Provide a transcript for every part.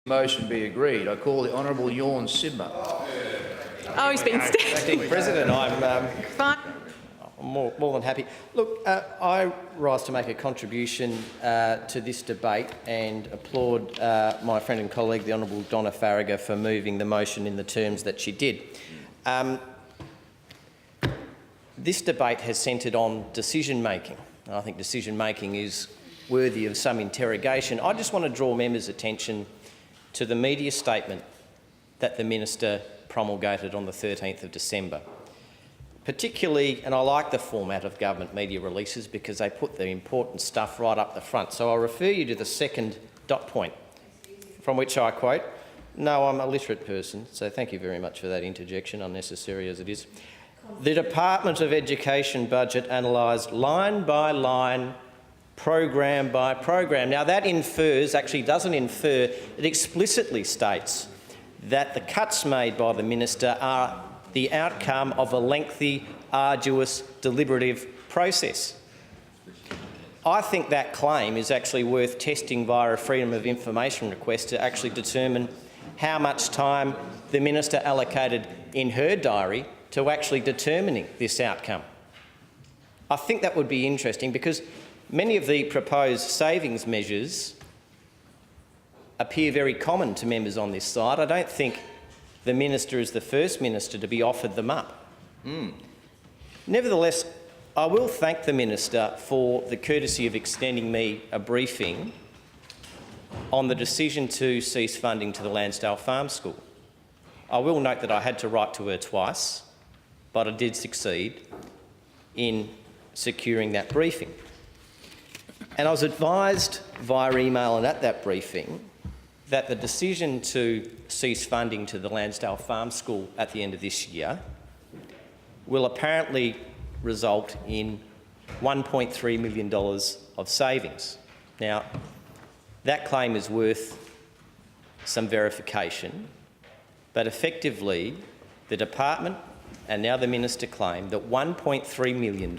Motion be agreed. I call the Honourable Yawn Simmer. Oh, he's been stabbed. Acting President, I'm Fine. more than happy. Look, I rise to make a contribution to this debate and applaud my friend and colleague, the Honourable Donna Faragher, for moving the motion in the terms that she did. This debate has centred on decision-making. I think decision-making is worthy of some interrogation. I just want to draw members' attention to the media statement that the Minister promulgated on the 13th of December. Particularly, and I like the format of government media releases because they put the important stuff right up the front. So I'll refer you to the second dot point, from which I quote, "No, I'm a literate person, so thank you very much for that interjection, unnecessary as it is. The Department of Education budget analysed line by line, program by program." Now that infers, actually doesn't infer, it explicitly states that the cuts made by the Minister are the outcome of a lengthy, arduous, deliberative process. I think that claim is actually worth testing via a Freedom of Information request to actually determine how much time the Minister allocated in her diary to actually determining this outcome. I think that would be interesting because many of the proposed savings measures appear very common to members on this side. I don't think the Minister is the first Minister to be offered them up. Nevertheless, I will thank the Minister for the courtesy of extending me a briefing on the decision to cease funding to the Landsdale Farm School. I will note that I had to write to her twice, but I did succeed in securing that briefing. And I was advised via email and at that briefing that the decision to cease funding to the Landsdale Farm School at the end of this year will apparently result in $1.3 million of savings. Now, that claim is worth some verification, but effectively the department and now the Minister claim that $1.3 million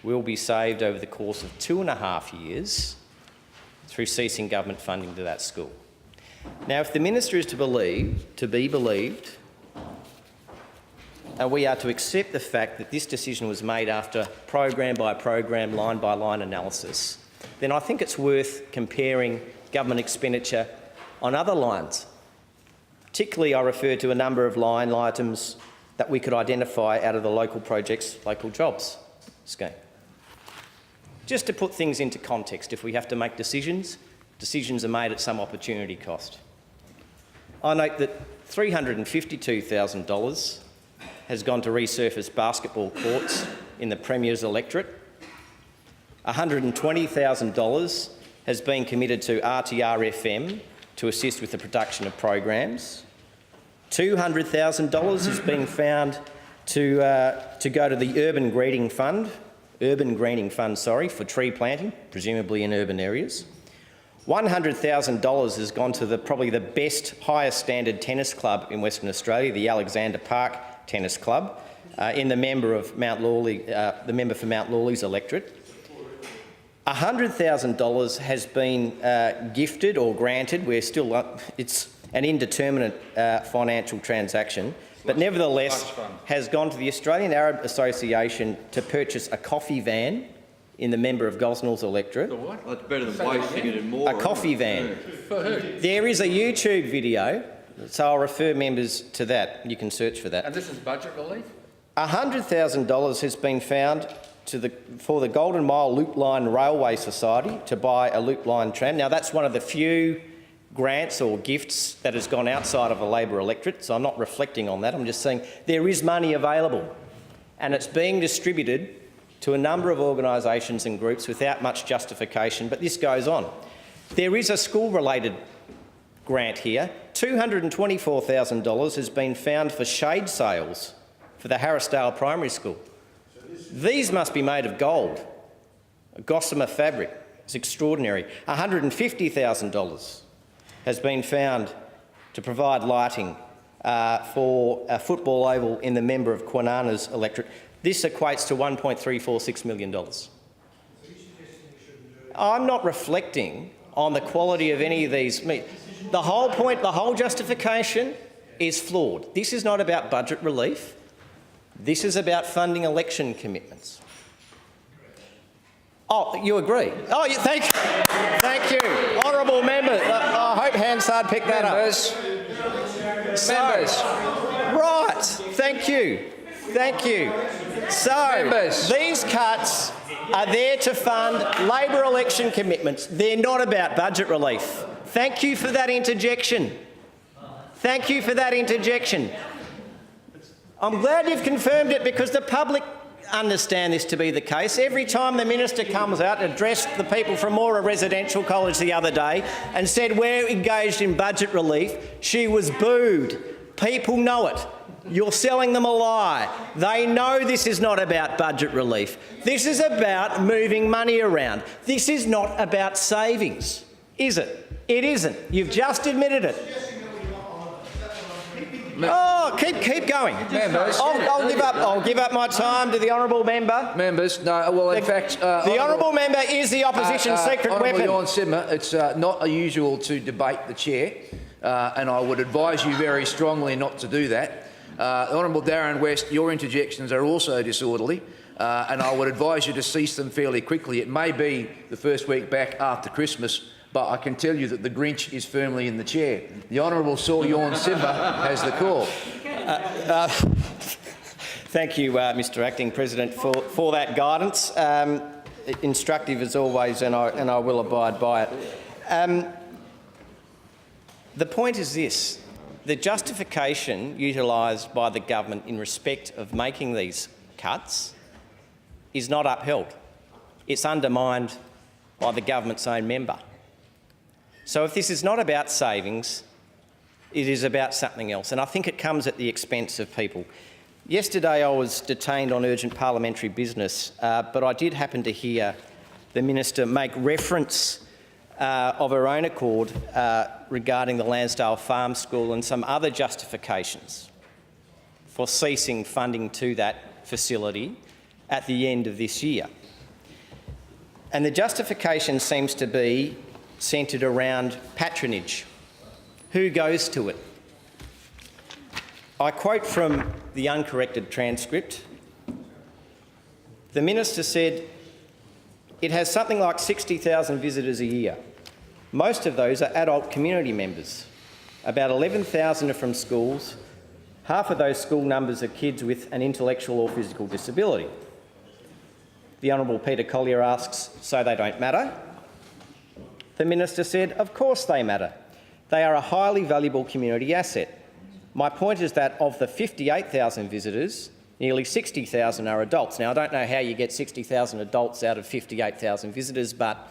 will be saved over the course of 2.5 years through ceasing government funding to that school. Now, if the Minister is to be believed, and we are to accept the fact that this decision was made after program by program, line by line analysis, then I think it's worth comparing government expenditure on other lines. Particularly, I refer to a number of line items that we could identify out of the local projects, local jobs scheme. Just to put things into context, if we have to make decisions, decisions are made at some opportunity cost. I note that $352,000 has gone to resurface basketball courts in the Premier's electorate. $120,000 has been committed to RTR-FM to assist with the production of programs. $200,000 has been found to go to the Urban Greening Fund for tree planting, presumably in urban areas. $100,000 has gone to probably the best, highest standard tennis club in Western Australia, the Alexander Park Tennis Club, in the member for Mount Lawley's electorate. $100,000 has been gifted or granted. It's an indeterminate financial transaction, but nevertheless has gone to the Australian Arab Association to purchase a coffee van in the member of Gosnell's electorate. The what? That's better than wasting it in more. A coffee van. For who? There is a YouTube video, so I'll refer members to that. You can search for that. And this is budget relief? $100,000 has been found for the Golden Mile Loop Line Railway Society to buy a loop line tram. Now, that's one of the few grants or gifts that has gone outside of a Labor electorate, so I'm not reflecting on that. I'm just saying there is money available and it's being distributed to a number of organisations and groups without much justification, but this goes on. There is a school-related grant here. $224,000 has been found for shade sails for the Harrisdale Primary School. These must be made of gold, a gossamer fabric. It's extraordinary. $150,000 has been found to provide lighting for a football oval in the member of Kwinana's electorate. This equates to $1.346 million. I'm not reflecting on the quality of any of these. The whole point, the whole justification is flawed. This is not about budget relief. This is about funding election commitments. Oh, you agree? Oh, thank you. Thank you. Honourable member, I hope Hansard picked that up. Members. Right, thank you. Thank you. So, Members. these cuts are there to fund Labor election commitments. They're not about budget relief. Thank you for that interjection. Thank you for that interjection. I'm glad you've confirmed it because the public understand this to be the case. Every time the minister comes out and addressed the people from Moora Residential College the other day and said we're engaged in budget relief, she was booed. People know it. You're selling them a lie. They know this is not about budget relief. This is about moving money around. This is not about savings, is it? It isn't. You've just admitted it. Oh, keep going. Members. I'll give up my time to the honourable member. Members, no, well, in fact... the honourable member is the opposition's secret weapon. Honourable Jon Simmer, it's not unusual to debate the chair, and I would advise you very strongly not to do that. Honourable Darren West, your interjections are also disorderly, and I would advise you to cease them fairly quickly. It may be the first week back after Christmas, but I can tell you that the Grinch is firmly in the chair. The Honourable Jon Simmer has the call. Thank you, Mr Acting President, for that guidance. Instructive as always, and I will abide by it. The point is this. The justification utilised by the government in respect of making these cuts is not upheld. It's undermined by the government's own member. So if this is not about savings, it is about something else, and I think it comes at the expense of people. Yesterday I was detained on urgent parliamentary business, but I did happen to hear the minister make reference of her own accord regarding the Landsdale Farm School and some other justifications for ceasing funding to that facility at the end of this year. And the justification seems to be centred around patronage. Who goes to it? I quote from the uncorrected transcript. The minister said, it has something like 60,000 visitors a year. Most of those are adult community members. About 11,000 are from schools. Half of those school numbers are kids with an intellectual or physical disability. The Honourable Peter Collier asks, so they don't matter? The minister said, of course they matter. They are a highly valuable community asset. My point is that of the 58,000 visitors, nearly 60,000 are adults. Now, I don't know how you get 60,000 adults out of 58,000 visitors, but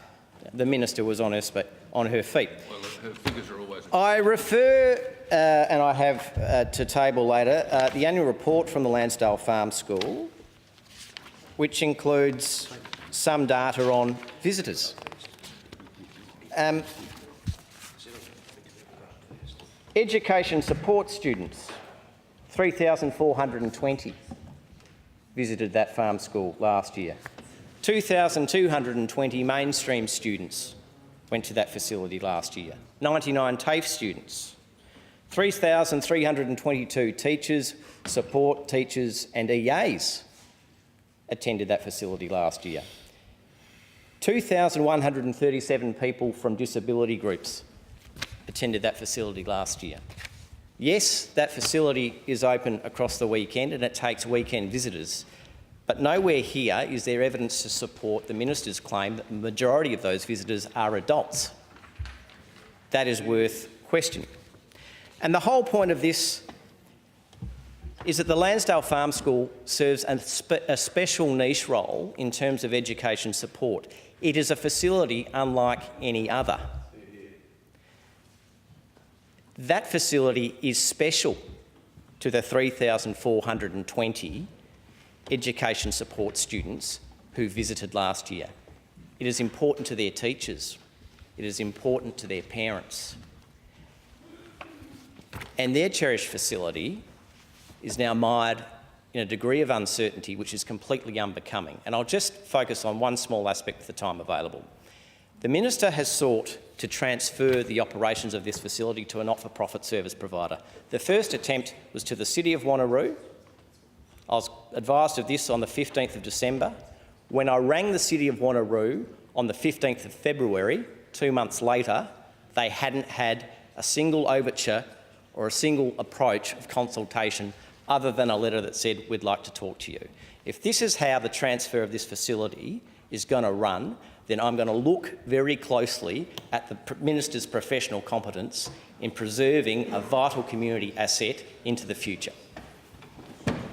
the minister was on her feet. Well, her figures are always... I refer, and I have to table later, the annual report from the Landsdale Farm School, which includes some data on visitors. Education support students, 3,420 visited that farm school last year. 2,220 mainstream students went to that facility last year. 99 TAFE students. 3,322 teachers, support teachers and EAs attended that facility last year. 2,137 people from disability groups attended that facility last year. Yes, that facility is open across the weekend and it takes weekend visitors, but nowhere here is there evidence to support the minister's claim that the majority of those visitors are adults. That is worth questioning. And the whole point of this is that the Landsdale Farm School serves a special niche role in terms of education support. It is a facility unlike any other. That facility is special to the 3,420 education support students who visited last year. It is important to their teachers. It is important to their parents. And their cherished facility is now mired in a degree of uncertainty which is completely unbecoming. And I'll just focus on one small aspect with the time available. The minister has sought to transfer the operations of this facility to a not-for-profit service provider. The first attempt was to the City of Wanneroo. I was advised of this on the 15th of December. When I rang the City of Wanneroo on the 15th of February, 2 months later, they hadn't had a single overture or a single approach of consultation other than a letter that said, we'd like to talk to you. If this is how the transfer of this facility is going to run, then I'm going to look very closely at the Minister's professional competence in preserving a vital community asset into the future.